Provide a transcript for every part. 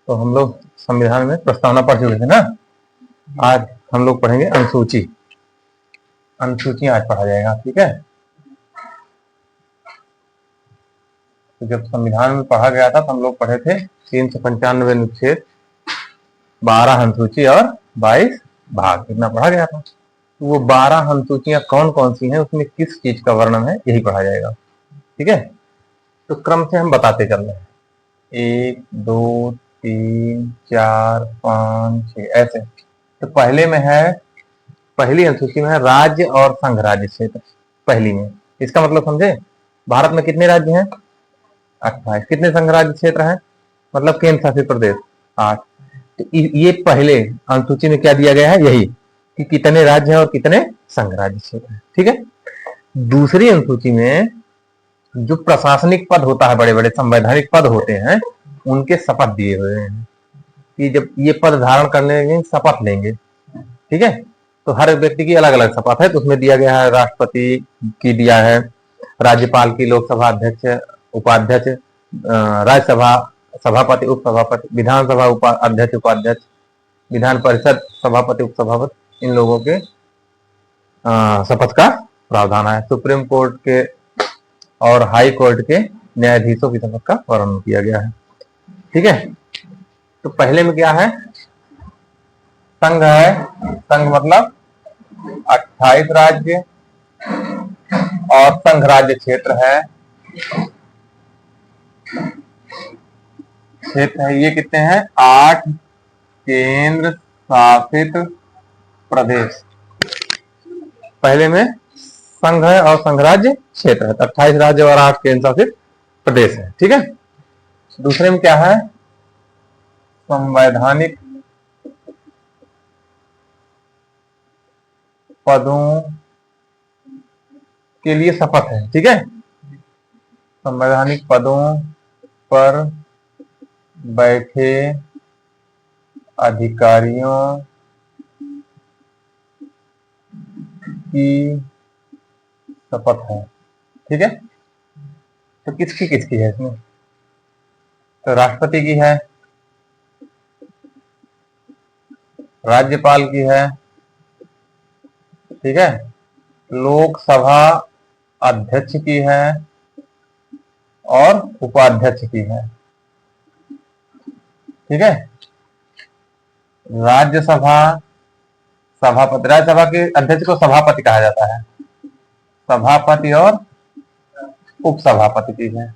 तो हम लोग संविधान में प्रस्तावना पढ़ चुके थे ना। आज हम लोग पढ़ेंगे अनुसूची। अनुसूची आज पढ़ा जाएगा, ठीक है। तो जब संविधान में पढ़ा गया था तो हम लोग पढ़े थे 395 अनुच्छेद, 12 अनुसूची और 22 भाग, इतना पढ़ा गया था। तो वो 12 अनुसूचियां कौन कौन सी हैं, उसमें किस चीज का वर्णन है, यही पढ़ा जाएगा, ठीक है। तो क्रम से हम बताते चल रहे हैं, 1 2 3 4 5 6 ऐसे। तो पहले में है, पहली अनुसूची में है राज्य और संघ राज्य क्षेत्र। पहली में इसका मतलब समझे, भारत में कितने राज्य हैं? 28। कितने संघ राज्य क्षेत्र हैं, मतलब केंद्र शासित प्रदेश? 8। तो ये पहले अनुसूची में क्या दिया गया है, यही कि कितने राज्य हैं और कितने संघ राज्य क्षेत्र हैं, ठीक है। दूसरी अनुसूची में जो प्रशासनिक पद होता है, बड़े बड़े संवैधानिक पद होते हैं, उनके शपथ दिए हुए हैं कि जब ये पद धारण करने के शपथ लेंगे, ठीक है। तो हर व्यक्ति की अलग अलग शपथ है, तो उसमें दिया गया है राष्ट्रपति की दिया है, राज्यपाल की, लोकसभा अध्यक्ष, उपाध्यक्ष, राज्यसभा सभापति, उपसभापति, विधानसभा अध्यक्ष, उपाध्यक्ष, विधान परिषद सभापति, उपसभापति, इन लोगों के शपथ का प्रावधान है। सुप्रीम कोर्ट के और हाई कोर्ट के न्यायाधीशों की शपथ का वर्णन किया गया है, ठीक है। तो पहले में क्या है, संघ है। संघ मतलब 28 राज्य और संघ राज्य क्षेत्र है। क्षेत्र है ये कितने हैं, 8 केंद्र शासित प्रदेश। पहले में संघ है और संघ राज्य क्षेत्र है, 28 राज्य और 8 केंद्र शासित प्रदेश है, ठीक है। दूसरे में क्या है, संवैधानिक पदों के लिए शपथ है, ठीक है। संवैधानिक पदों पर बैठे अधिकारियों की शपथ है, ठीक है। तो किसकी है इसमें, तो राष्ट्रपति की है, राज्यपाल की है, ठीक है, लोकसभा अध्यक्ष की है और उपाध्यक्ष की है, ठीक है। राज्यसभा सभापति, राज्यसभा के अध्यक्ष को सभापति कहा जाता है, सभापति और उपसभापति की है।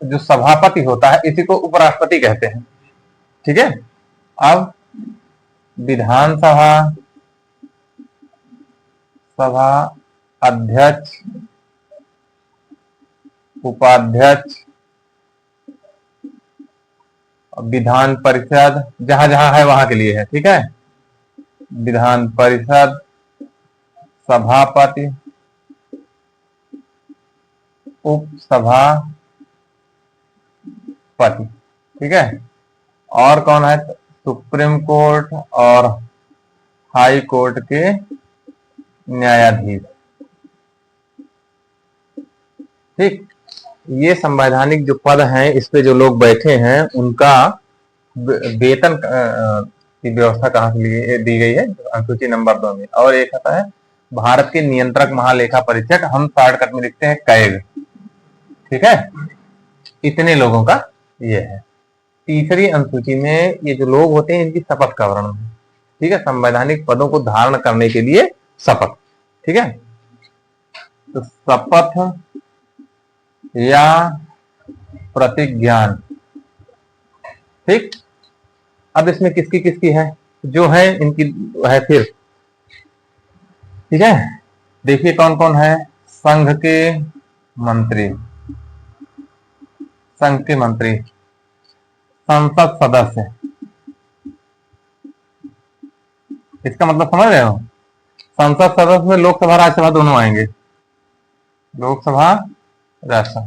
जो सभापति होता है इसी को उपराष्ट्रपति कहते हैं, ठीक है। अब विधानसभा सभा अध्यक्ष, उपाध्यक्ष, विधान परिषद, जहां जहां है वहां के लिए है, ठीक है। विधान परिषद सभापति, उपसभापति, ठीक है। और कौन है, सुप्रीम कोर्ट और हाई कोर्ट के न्यायाधीश, ठीक। ये संवैधानिक जो पद हैं, इस पे जो लोग बैठे हैं, उनका वेतन की व्यवस्था कहाँ से दी गई है, अनुसूची नंबर 2 में। और एक आता है भारत के नियंत्रक महालेखा परीक्षक, हम शॉर्टकट में लिखते हैं कैग, ठीक है। इतने लोगों का ये है। तीसरी अनुसूची में ये जो लोग होते हैं, इनकी शपथ का वर्णन है, ठीक है। संवैधानिक पदों को धारण करने के लिए शपथ, ठीक है। तो शपथ या प्रतिज्ञान, ठीक। अब इसमें किसकी किसकी है, जो है इनकी है फिर, ठीक है। देखिए कौन कौन है, संघ के मंत्री, संघ के मंत्री, संसद सदस्य, इसका मतलब समझ रहे हो, संसद सदस्य में लोकसभा राज्यसभा दोनों आएंगे, लोकसभा राज्यसभा।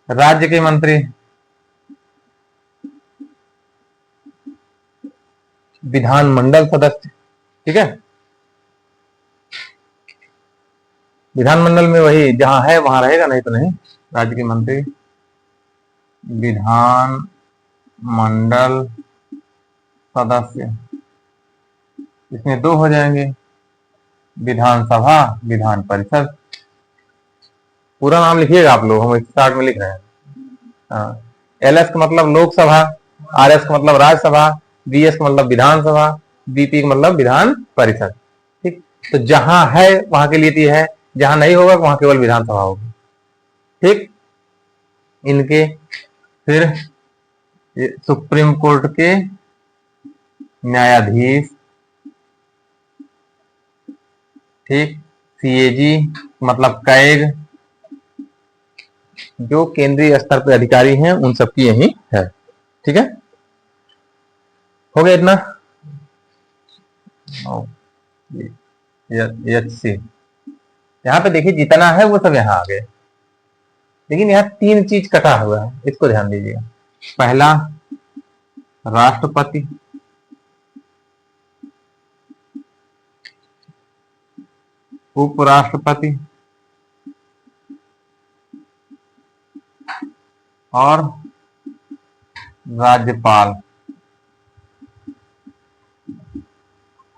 राज्य के मंत्री, विधानमंडल सदस्य, ठीक है। विधानमंडल में वही जहां है वहां रहेगा, नहीं तो नहीं, राज्य के मंत्री। विधान मंडल सदस्य, इसमें 2 हो जाएंगे, विधानसभा विधान परिषद। पूरा नाम लिखिएगा आप लोग, हम स्टार्ट में लिख रहे हैं। हाँ, LS का मतलब लोकसभा, RS का मतलब राज्यसभा, BS का मतलब विधानसभा, BP का मतलब विधान परिषद। ठीक, तो जहां है वहां के लिए तो है, जहां नहीं होगा वहां केवल विधानसभा होगी। ठीक, इनके फिर सुप्रीम कोर्ट के न्यायाधीश, ठीक, CAG मतलब कैग, जो केंद्रीय स्तर पर अधिकारी हैं उन सबकी यही है। ठीक है, हो गया इतना। HC यहाँ पे देखिए जितना है वो सब यहाँ आ गए, लेकिन यहाँ 3 चीज कटा हुआ है, इसको ध्यान दीजिएगा। पहला राष्ट्रपति, उपराष्ट्रपति और राज्यपाल।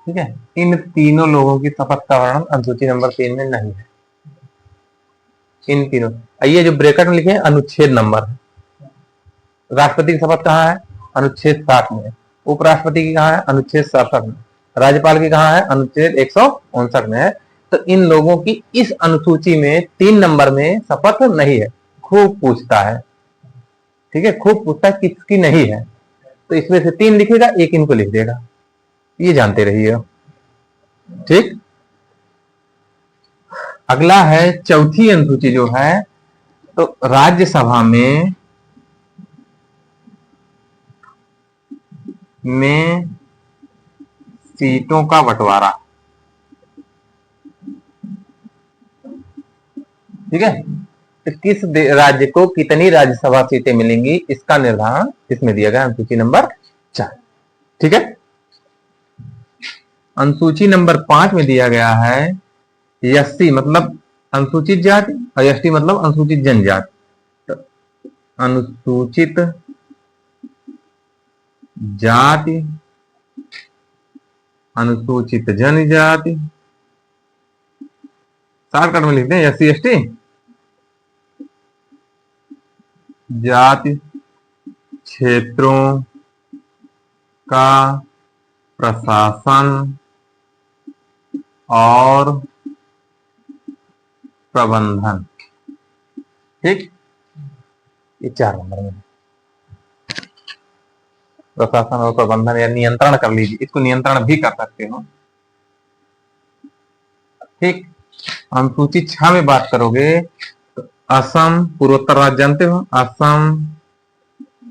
ठीक है, इन तीनों लोगों की शपथ का वर्णन अनुसूची नंबर 3 में नहीं है। इन तीनों, ये जो ब्रैकेट में लिखे हैं अनुच्छेद नंबर है। राष्ट्रपति की शपथ कहाँ है? अनुच्छेद 60 में। उपराष्ट्रपति की कहाँ है? अनुच्छेद 67 में। राज्यपाल की कहाँ है? अनुच्छेद 159 में है। तो इन लोगों की इस अनुसूची में 3 नंबर में शपथ नहीं है। खूब पूछता है, ठीक है, खूब पूछता है किसकी नहीं है, तो इसमें से 3 लिखेगा, 1 इनको लिख देगा, ये जानते रहिए। ठीक, अगला है चौथी अनुसूची जो है, तो राज्यसभा में सीटों का बंटवारा। ठीक है, तो किस राज्य को कितनी राज्यसभा सीटें मिलेंगी इसका निर्धारण इसमें दिया गया अनुसूची नंबर 4। ठीक है, अनुसूची नंबर 5 में दिया गया है SC मतलब अनुसूचित जाति और ST मतलब अनुसूचित जनजाति। तो अनुसूचित जाति, अनुसूचित जनजाति, शॉर्टकट में लिखते हैं SC ST, जाति क्षेत्रों का प्रशासन और प्रबंधन। ठीक, ये 4 नंबर में प्रशासन और प्रबंधन या नियंत्रण कर लीजिए, इसको नियंत्रण भी कर सकते हो। ठीक, अनुसूची 6 में बात करोगे तो असम, पूर्वोत्तर राज्य जानते हो, असम,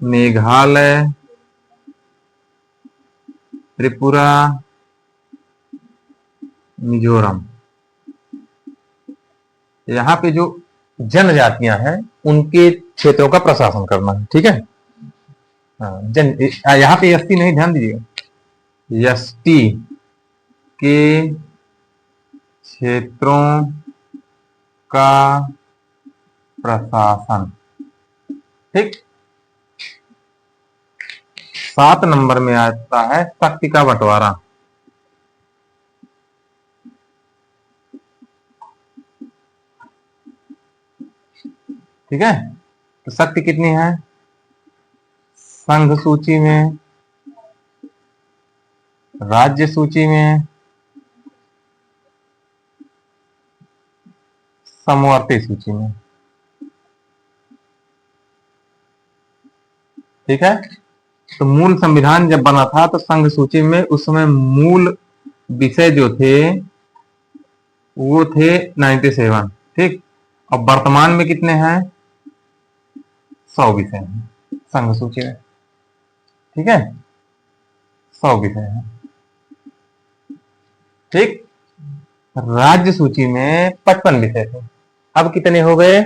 मेघालय, त्रिपुरा, मिजोरम, यहाँ पे जो जनजातियां हैं उनके क्षेत्रों का प्रशासन करना है। ठीक है, यहाँ पे ST नहीं, ध्यान दीजिएगा, ST के क्षेत्रों का प्रशासन। ठीक, 7 नंबर में आता है शक्ति का बंटवारा। ठीक है, तो शक्ति कितनी है? संघ सूची में, राज्य सूची में, समवर्ती सूची में। ठीक है, तो मूल संविधान जब बना था तो संघ सूची में उस समय मूल विषय जो थे वो थे 97। ठीक, और वर्तमान में कितने हैं? 100 विषय हैं संघ सूची में। ठीक है, 100 विषय हैं। ठीक, राज्य सूची में 55 विषय थे, अब कितने हो गए?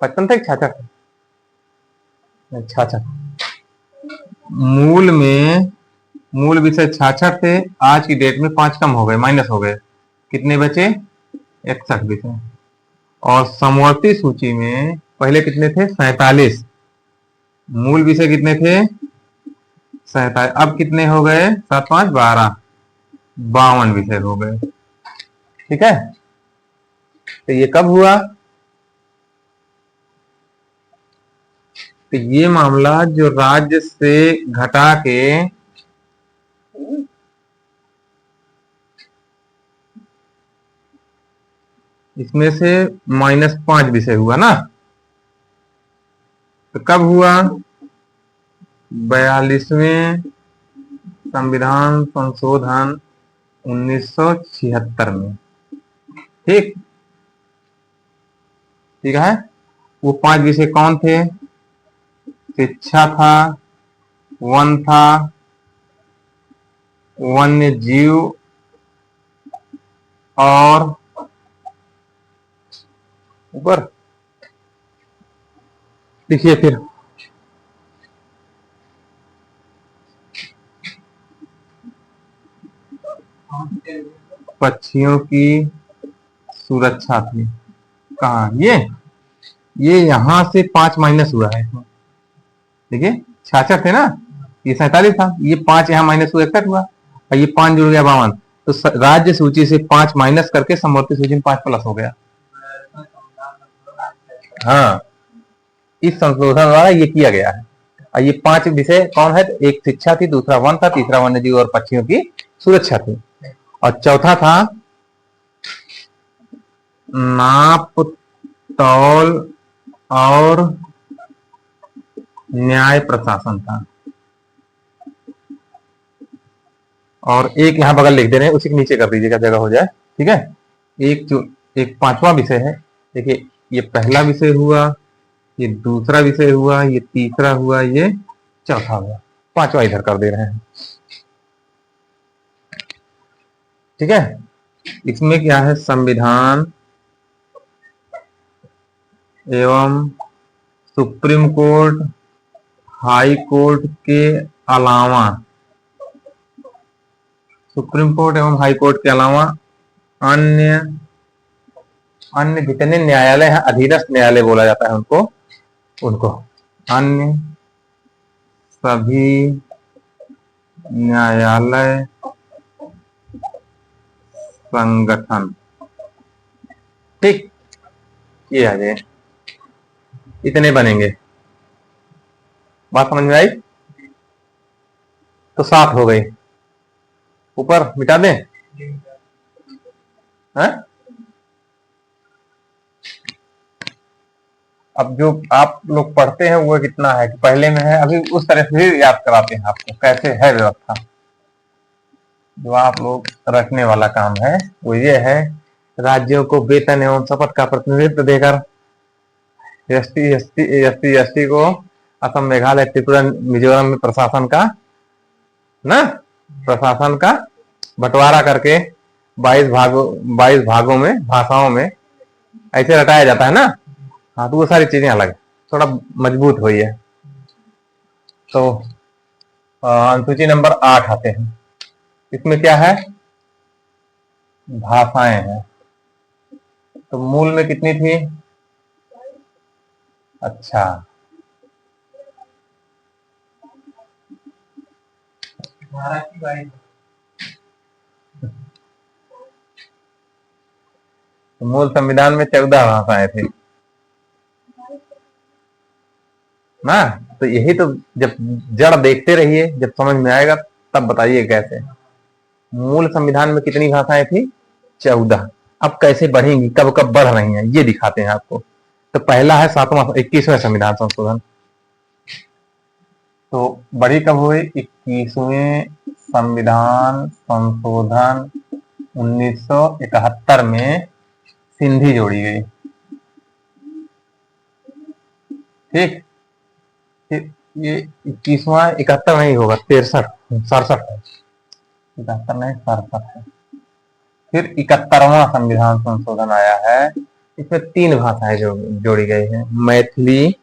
55 थे, 66? 66। मूल में मूल विषय 66 थे, आज की डेट में 5 कम हो गए, माइनस हो गए, कितने बचे? 61 विषय। और समवर्ती सूची में पहले कितने थे? 47। मूल विषय कितने थे? 47। अब कितने हो गए? 7 5 12, 52 विषय हो गए। ठीक है, तो ये कब हुआ? तो ये मामला जो राज्य से घटा के इसमें से -5 विषय हुआ ना, तो कब हुआ? 42वें संविधान संशोधन 1976 में। ठीक, ठीक है। वो 5 विषय कौन थे? शिक्षा था, वन था, वन्य जीव और ऊपर देखिए फिर पक्षियों की सुरक्षा थी। कहा ये यहां से 5 माइनस हुआ है इसमें। देखिए 66 थे ना, ये 47 था, ये 5 यहाँ माइनस हुआ, 61 हुआ, और ये 5 जुड़ गया 52। तो राज्य सूची से 5 माइनस करके समवर्ती सूची में 5 प्लस हो गया। हाँ, इस संशोधन द्वारा ये किया गया है। और ये 5 विषय कौन है? एक शिक्षा थी, दूसरा वन था, तीसरा वन्य जीव और पक्षियों की सुरक्षा थी, और चौथा था नाप तौल और न्याय प्रशासन था। और एक यहां बगल लिख दे रहे हैं, उसी के नीचे कर दीजिएगा, जगह हो जाए। ठीक है, एक 5वां विषय है। देखिए ये पहला विषय हुआ, ये दूसरा विषय हुआ, ये तीसरा हुआ, ये चौथा हुआ, 5वां इधर कर दे रहे हैं। ठीक है, इसमें क्या है? संविधान एवं सुप्रीम कोर्ट, हाई कोर्ट के अलावा, सुप्रीम कोर्ट एवं हाई कोर्ट के अलावा अन्य अन्य जितने न्यायालय हैं, अधीनस्थ न्यायालय बोला जाता है उनको अन्य सभी न्यायालय संगठन। ठीक, ये आ जाए, इतने बनेंगे। बात समझ में आई? तो 7 हो गई, ऊपर मिटा दें? है? अब जो आप लोग पढ़ते हैं वो कितना है कि पहले में है, अभी उस तरह से भी याद कराते हैं आपको कैसे है व्यवस्था। जो आप लोग रखने वाला काम है वो ये है, राज्यों को वेतन एवं शपथ का प्रतिनिधित्व देकर एसटी को असम, मेघालय, त्रिपुरा, मिजोरम में प्रशासन का बंटवारा करके 22 भागों में, भाषाओं में ऐसे रटाया जाता है ना। हाँ, तो वो सारी चीजें अलग है, थोड़ा मजबूत हुई है। तो अनुसूची नंबर 8 आते हैं। इसमें क्या है? भाषाएं हैं। तो मूल में कितनी थी? अच्छा, तो मूल संविधान में 14 भाषाएं थी ना। तो यही तो, जब जड़ देखते रहिए, जब समझ में आएगा तब बताइए कैसे। मूल संविधान में कितनी भाषाएं थी? 14। अब कैसे बढ़ेंगी, कब कब बढ़ रही हैं, ये दिखाते हैं आपको। तो पहला है 21वें संविधान संशोधन। तो बड़ी कब हुई? 21वें संविधान संशोधन 1971 में सिंधी जोड़ी गई। ठीक, ये 21वां 71 नहीं होगा, 67 है। 71 नहीं, 67 है। फिर 71वां संविधान संशोधन आया है, इसमें 3 भाषाएं जोड़ी गई हैं। मैथिली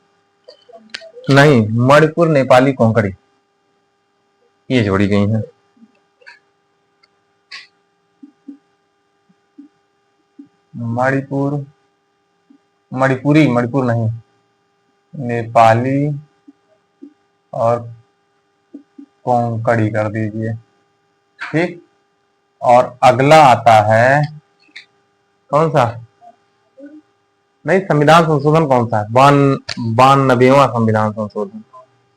नहीं, मणिपुर, नेपाली, कोंकणी, ये जोड़ी गई हैं। मणिपुर, मणिपुरी, मणिपुर नहीं, नेपाली और कोंकणी कर दीजिए। ठीक, और अगला आता है कौन सा, नहीं संविधान संशोधन कौन सा है, 92वां संविधान संशोधन।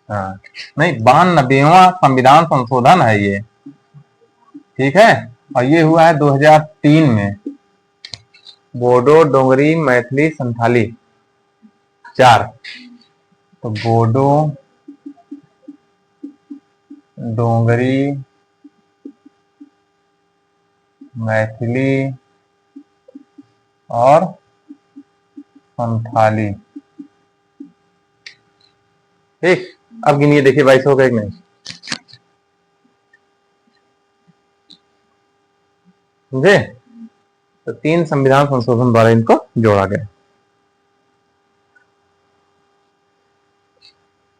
हाँ नहीं, 92वां संविधान संशोधन है ये। ठीक है, और ये हुआ है 2003 में। बोडो, डोगरी, मैथिली, संथाली 4। तो बोडो, डोगरी, मैथिली और संथाली। ठीक, अब गिनिए, देखिए 22 हो गए कि नहीं। समझे? तो 3 संविधान संशोधन द्वारा इनको जोड़ा गया।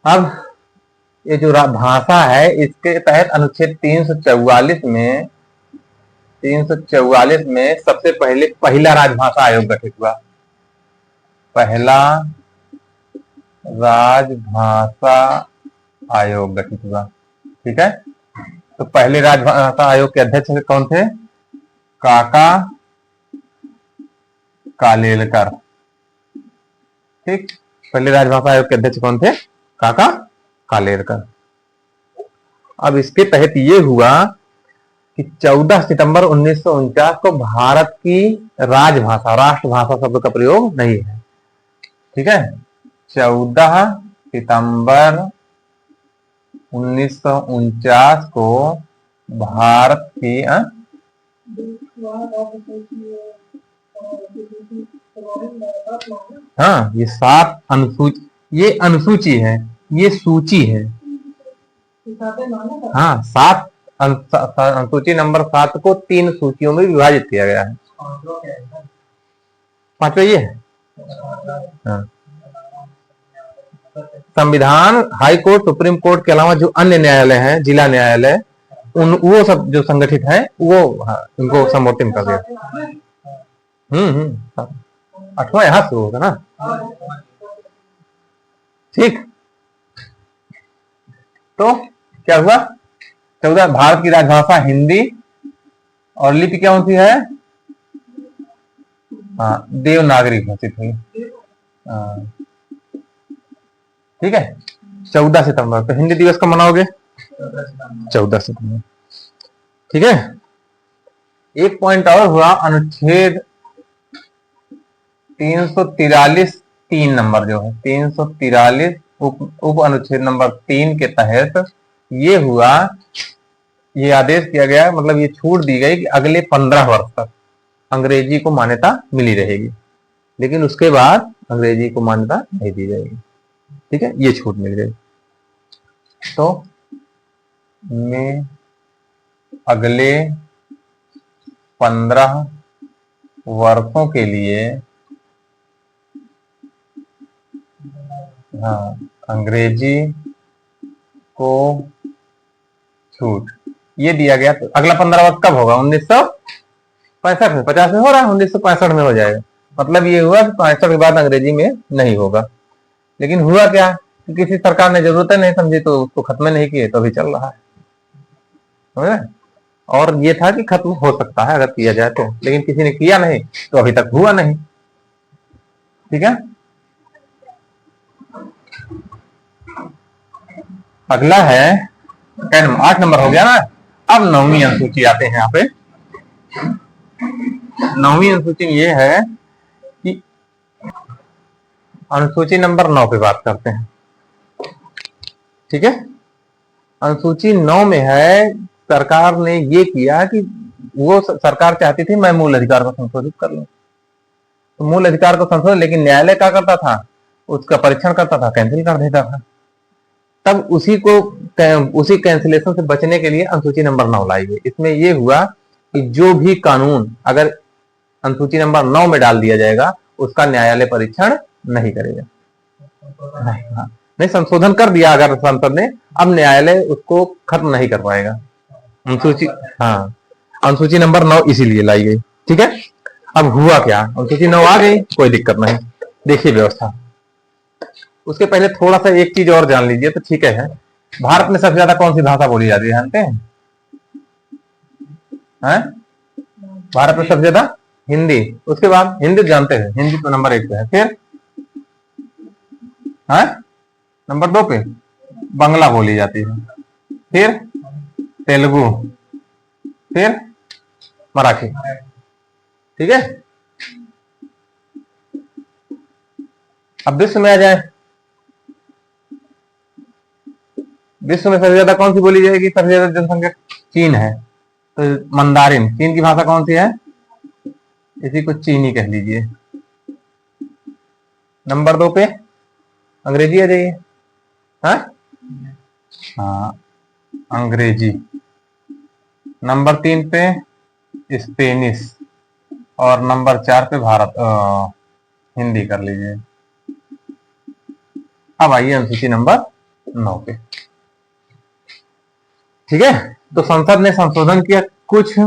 अब ये जो भाषा है, इसके तहत अनुच्छेद 344 में सबसे पहले पहला राजभाषा आयोग गठित हुआ। पहला राजभाषा आयोग गठित हुआ। ठीक है, तो पहले राजभाषा आयोग के अध्यक्ष कौन थे? काका कालेलकर। ठीक, पहले राजभाषा आयोग के अध्यक्ष कौन थे? काका कालेलकर। अब इसके तहत ये हुआ कि 14 सितंबर 1949 को भारत की राजभाषा, राष्ट्रभाषा शब्द का प्रयोग नहीं है। ठीक है, 14 सितंबर 1949 को भारत की हाँ, ये 7 अनुसूची, ये अनुसूची है, ये सूची है। हाँ, 7 अनुसूची नंबर 7 को 3 सूचियों में विभाजित किया गया है। 5वां ये है। हाँ, संविधान, हाई कोर्ट, सुप्रीम कोर्ट के अलावा जो अन्य न्यायालय हैं, जिला न्यायालय, वो सब जो संगठित है वो उनको समोतिम कर दिया। 8वां यहां से होगा ना। ठीक, तो क्या हुआ? 14 भारत की राजभाषा हिंदी और लिपि कौन सी है? हाँ, देवनागरी घोषित हुई। ठीक है, 14 सितंबर। तो हिंदी दिवस कब मनाओगे? 14 सितंबर। ठीक है, एक पॉइंट और हुआ, अनुच्छेद 343 3 नंबर जो है, 343 उप अनुच्छेद नंबर 3 के तहत ये हुआ, ये आदेश किया गया, मतलब ये छूट दी गई कि अगले 15 वर्ष तक अंग्रेजी को मान्यता मिली रहेगी, लेकिन उसके बाद अंग्रेजी को मान्यता नहीं दी जाएगी। ठीक है, ये छूट मिल गई। तो में अगले 15 वर्षों के लिए हाँ, अंग्रेजी को छूट ये दिया गया। तो अगला 15 वर्ष कब होगा? 1965 में, 50 में हो रहा है, 1965 में हो जाएगा। मतलब ये हुआ कि 65 के बाद अंग्रेजी में नहीं होगा। लेकिन हुआ क्या कि किसी सरकार ने जरूरत नहीं समझी तो उसको खत्म नहीं किए, तो अभी चल रहा है। और ये था कि खत्म हो सकता है अगर किया जाए तो, लेकिन किसी ने किया नहीं तो अभी तक हुआ नहीं। ठीक है, अगला है 8 नंबर हो गया ना। अब 9वीं अनुसूची आते हैं। यहाँ पे 9वीं अनुसूची में ये है कि अनुसूची नंबर 9 पे बात करते हैं। ठीक है, अनुसूची 9 में है, सरकार ने ये किया कि वो सरकार चाहती थी मैं मूल अधिकार को संशोधित कर लूं, तो मूल अधिकार को संशोधित, लेकिन न्यायालय क्या करता था? उसका परीक्षण करता था, कैंसिल कर देता था। तब उसी कैंसिलेशन से बचने के लिए अनुसूची नंबर 9 लाई गई। इसमें यह हुआ कि जो भी कानून अगर अनुसूची नंबर 9 में डाल दिया जाएगा उसका न्यायालय परीक्षण नहीं करेगा। नहीं, संशोधन कर दिया अगर संसद ने, अब न्यायालय उसको खत्म नहीं कर पाएगा। अनुसूची अनुसूची नंबर 9 इसीलिए लाई गई। ठीक है, अब हुआ क्या? अनुसूची 9 आ गई, कोई दिक्कत नहीं। देखिए व्यवस्था, उसके पहले थोड़ा सा एक चीज और जान लीजिए तो ठीक है। भारत में सबसे ज्यादा कौन सी भाषा बोली जाती है जानते हैं? हैं? भारत में सबसे ज्यादा हिंदी, उसके बाद हिंदी जानते हैं, हिंदी तो नंबर 1 पे है, फिर है नंबर 2 पे बांग्ला बोली जाती है, फिर तेलुगु, फिर मराठी। ठीक है, अब विश्व में आ जाए, विश्व में सबसे ज्यादा कौन सी बोली जाएगी? सबसे ज्यादा जनसंख्या चीन है, तो मंदारिन चीन की भाषा कौन सी है? इसी को चीनी कह लीजिए। नंबर 2 पे अंग्रेजी आ जाइए। हाँ, अंग्रेजी। नंबर 3 पे स्पेनिश, और नंबर 4 पे भारत हिंदी कर लीजिए। अब आइए अनुसूची नंबर 9 पे। ठीक है, तो संसद ने संशोधन किया कुछ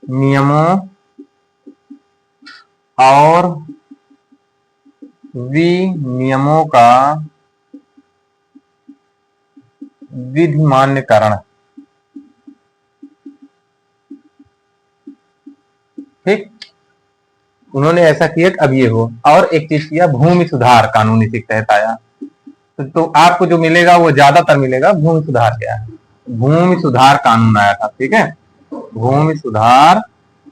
नियमों और विनियमों का विधिमान्यकरण। ठीक, उन्होंने ऐसा किया कि अब ये हो, और एक चीज किया, भूमि सुधार कानून इसी के तहत आया। तो आपको जो मिलेगा वो ज्यादातर मिलेगा भूमि सुधार क्या है, भूमि सुधार कानून आया था। ठीक है, भूमि सुधार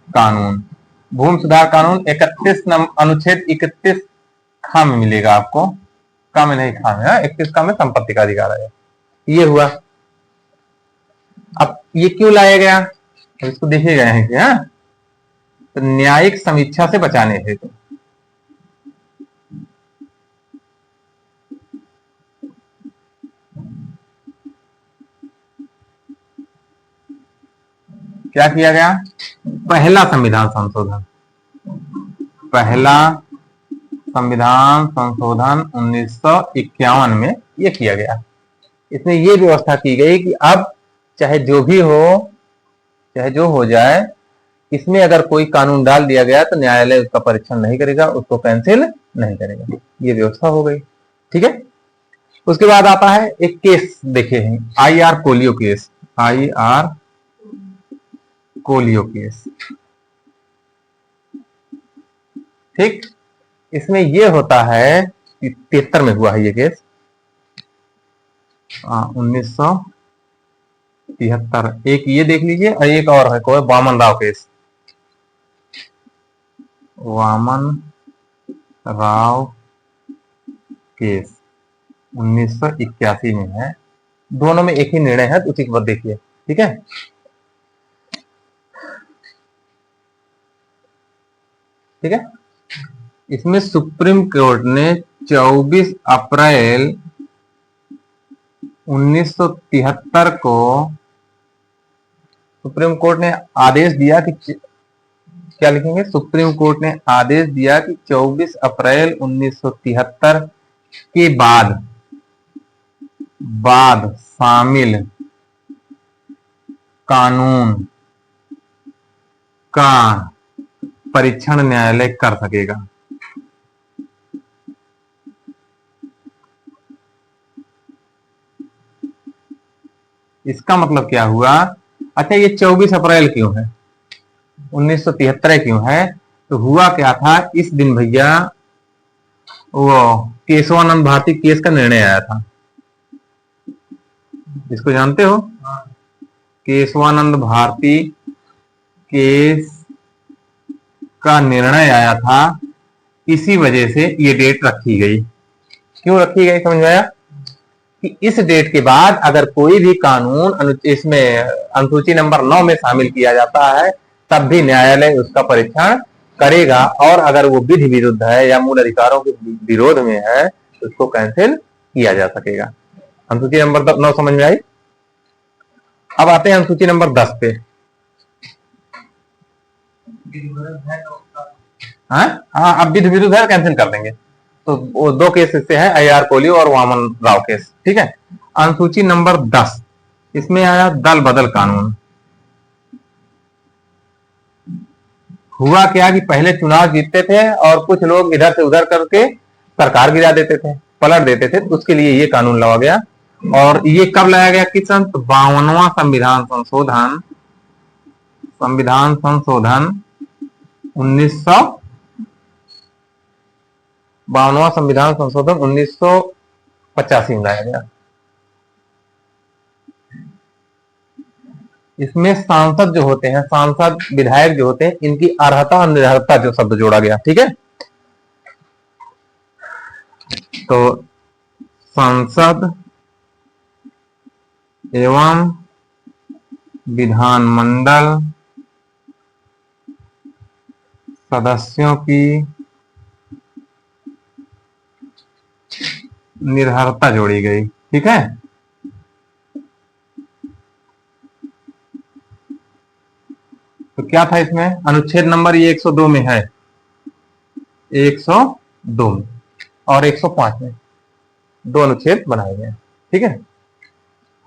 कानून, भूमि सुधार कानून 31 अनुच्छेद 31 खा में मिलेगा आपको, का में नहीं खा में, 31 का में संपत्ति का अधिकार है। ये हुआ। अब ये क्यों लाया गया, तो इसको देखे गए हैं क्या? तो न्यायिक समीक्षा से बचाने थे। तो क्या किया गया? पहला संविधान संशोधन, पहला संविधान संशोधन 1951 में ये किया गया। इसमें ये व्यवस्था की गई कि अब चाहे जो भी हो, चाहे जो हो जाए, इसमें अगर कोई कानून डाल दिया गया तो न्यायालय उसका परीक्षण नहीं करेगा, उसको कैंसिल नहीं करेगा। ये व्यवस्था हो गई। ठीक है, उसके बाद आता है एक केस, देखे हैं IR कोलियो केस, IR कोलियो केस। ठीक, इसमें ये होता है कि 73 में हुआ है ये केस, 1973। एक ये देख लीजिए, और एक और है कोई वामन राव केस, वामन राव केस 1981 में है। दोनों में एक ही निर्णय है, उसी के बाद देखिए। ठीक है, ठीक है, इसमें सुप्रीम कोर्ट ने 24 अप्रैल 1973 को सुप्रीम कोर्ट ने आदेश दिया कि, क्या लिखेंगे, सुप्रीम कोर्ट ने आदेश दिया कि 24 अप्रैल 1973 के बाद शामिल कानून का परीक्षण न्यायालय कर सकेगा। इसका मतलब क्या हुआ? अच्छा, ये 24 अप्रैल क्यों है, 1973 क्यों है? तो हुआ क्या था, इस दिन भैया वो केशवानंद भारती केस का निर्णय आया था। इसको जानते हो? केशवानंद भारती केस का निर्णय आया था, इसी वजह से ये डेट रखी गई। क्यों रखी गई, समझ में आया? कि इस डेट के बाद अगर कोई भी कानून इसमें अनुसूची नंबर 9 में शामिल किया जाता है, तब भी न्यायालय उसका परीक्षण करेगा, और अगर वो विधि विरुद्ध है या मूल अधिकारों के विरोध में है तो उसको कैंसिल किया जा सकेगा। अनुसूची नंबर 9 समझ में आई? अब आते हैं अनुसूची नंबर 10 पे। हाँ, अब विधि विरुद्ध है, कैंसिल कर देंगे। तो वो 2 केस इससे है, IR कोलियो और वामन राव केस। ठीक है, अनुसूची नंबर 10, इसमें आया दल बदल कानून। हुआ क्या कि पहले चुनाव जीतते थे और कुछ लोग इधर से उधर करके सरकार गिरा देते थे, पलट देते थे, तो उसके लिए ये कानून लाया गया। और ये कब लाया गया किस सन? 52वां संविधान संशोधन 1985 में लाया गया। इसमें सांसद जो होते हैं, सांसद विधायक जो होते हैं, इनकी अर्हता और निरर्हता जो शब्द जोड़ा गया। ठीक है, तो संसद एवं विधानमंडल सदस्यों की निरर्हता जोड़ी गई। ठीक है, तो क्या था इसमें? अनुच्छेद नंबर ये 102 में है, 102 में और 105 में दो अनुच्छेद बनाए गए। ठीक है,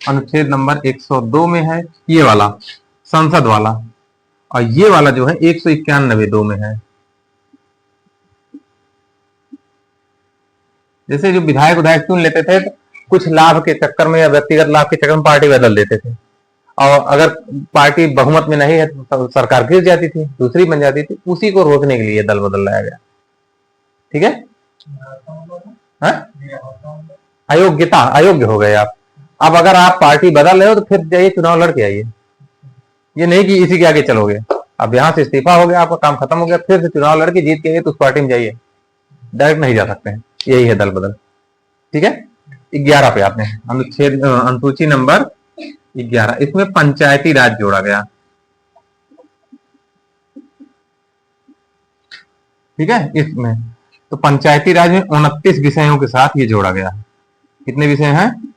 अनुच्छेद नंबर 102 में है ये वाला संसद वाला, और ये वाला जो है 191 में है। जैसे जो विधायक विधायक चुन लेते थे, तो कुछ लाभ के चक्कर में या व्यक्तिगत लाभ के चक्कर में पार्टी बदल देते थे, और अगर पार्टी बहुमत में नहीं है तो सरकार गिर जाती थी, दूसरी बन जाती थी। उसी को रोकने के लिए दल बदल लाया गया। ठीक है, अयोग्यता, अयोग्य हो गए आप। अब अगर आप पार्टी बदल रहे हो तो फिर जाइए चुनाव लड़के आइए, ये नहीं कि इसी के आगे चलोगे। अब यहां से इस्तीफा हो गया, आपका काम खत्म हो गया, फिर से चुनाव लड़के जीत के तो उस पार्टी में जाइए, डायरेक्ट नहीं जा सकते हैं। यही है दल बदल। ठीक है, 11 पे आते हैं, अनुच्छेद अनुसूची नंबर 11। इसमें पंचायती राज जोड़ा गया। ठीक है, इसमें तो पंचायती राज में 29 विषयों के साथ ये जोड़ा गया है। कितने विषय हैं?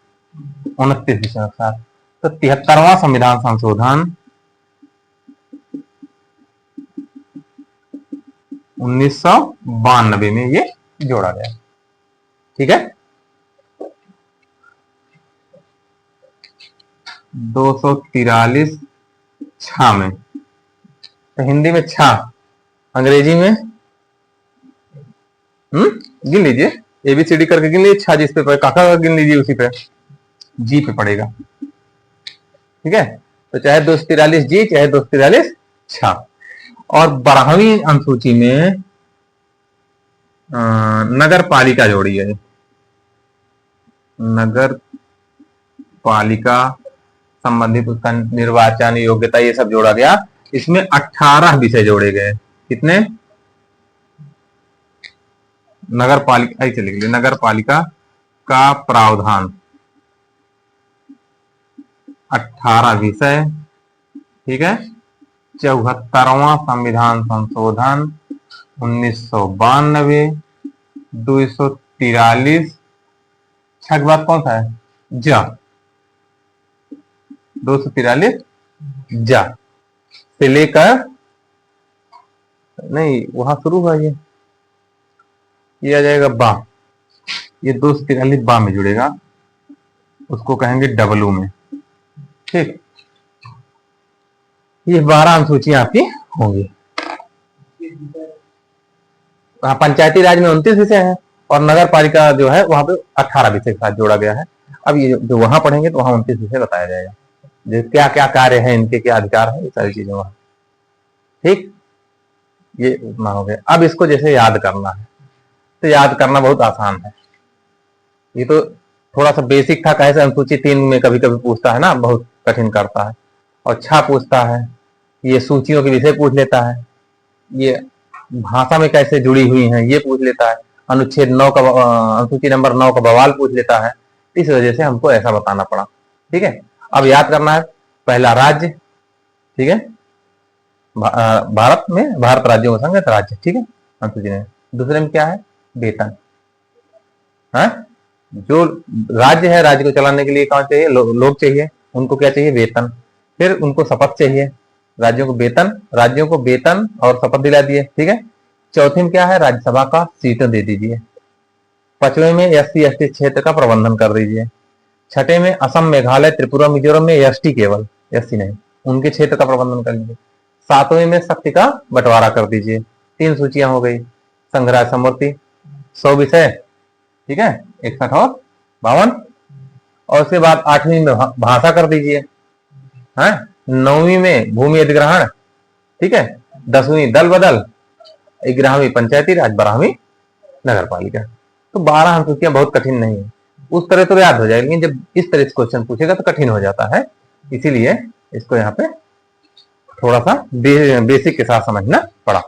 29 विषयों के साथ। तो 73वां संविधान संशोधन 1992 में ये जोड़ा गया। ठीक है, 243 छा में, तो हिंदी में छा, अंग्रेजी में गिन लीजिए, एबीसीडी करके गिन लीजिए। छा जिस पे काका का गिन लीजिए, उसी पे जी पे पड़ेगा। ठीक है, तो चाहे 243 जी, चाहे 243 छा। और 12वीं अनुसूची में नगर पालिका जोड़ी है। नगर पालिका संबंधित उसका निर्वाचन योग्यता ये सब जोड़ा गया। इसमें 18 विषय जोड़े गए। कितने? नगर पालिका, चलिए गए नगर पालिका का प्रावधान 18 विषय। ठीक है, 74वां संविधान संशोधन 1992, 243 छह के बाद कौन सा है? जा, 243 जा से लेकर, नहीं वहां शुरू हुआ ये आ जाएगा बा, ये 243 बा में जुड़ेगा, उसको कहेंगे डब्लू में। ठीक, ये 12 अनुसूचियां आपकी होंगी। पंचायती राज में 29 विषय हैं और नगर पालिका जो है वहां पे 18 विषय के साथ जोड़ा गया है। अब ये जो वहां पढ़ेंगे तो वहां 29 विषय बताया जाएगा, जो क्या क्या कार्य है इनके, क्या अधिकार है, ये सारी चीजें वहां। ठीक, ये उतना हो गया। अब इसको जैसे याद करना है, तो याद करना बहुत आसान है। ये तो थोड़ा सा बेसिक था, कैसे अनुसूची 3 में कभी कभी पूछता है ना, बहुत कठिन करता है। और छा पूछता है, ये सूचियों के विषय पूछ लेता है, ये भाषा में कैसे जुड़ी हुई हैं ये पूछ लेता है, अनुच्छेद 9 का अनुसूची नंबर 9 का बवाल पूछ लेता है। इस वजह से हमको ऐसा बताना पड़ा। ठीक है, अब याद करना है। पहला राज्य, ठीक है, भारत में भारत राज्यों का संघ है, राज्य। ठीक है, अनुसूची में। दूसरे में क्या है? वेतन। है, जो राज्य है, राज्य को चलाने के लिए कौन चाहिए? लोग चाहिए। उनको क्या चाहिए? वेतन। फिर उनको शपथ चाहिए, राज्यों को वेतन, राज्यों को वेतन और शपथ दिला दिए। ठीक है, चौथे में क्या है? राज्यसभा का सीटें दे दीजिए। 5वें में SC/ST क्षेत्र का प्रबंधन कर दीजिए। 6ठे में असम, मेघालय, त्रिपुरा, मिजोरम में ST, केवल SC नहीं, उनके क्षेत्र का प्रबंधन कर लीजिए। सातवीं में शक्ति का बंटवारा कर दीजिए। 3 सूचियां हो गई, संग्रह समूर्ति, 100 विषय, ठीक है, 61 और 52। और उसके बाद 8वीं में भाषा कर दीजिए, है, 9वीं में भूमि अधिग्रहण, ठीक है, 10वीं दल बदल, 11वीं पंचायती राज, 12वीं नगर पालिका। तो 12 अनुसूचियां बहुत कठिन नहीं है, उस तरह तो याद हो जाएगी, लेकिन जब इस तरह से क्वेश्चन पूछेगा तो कठिन हो जाता है, इसीलिए इसको यहाँ पे थोड़ा सा बेसिक के साथ समझना पड़ा।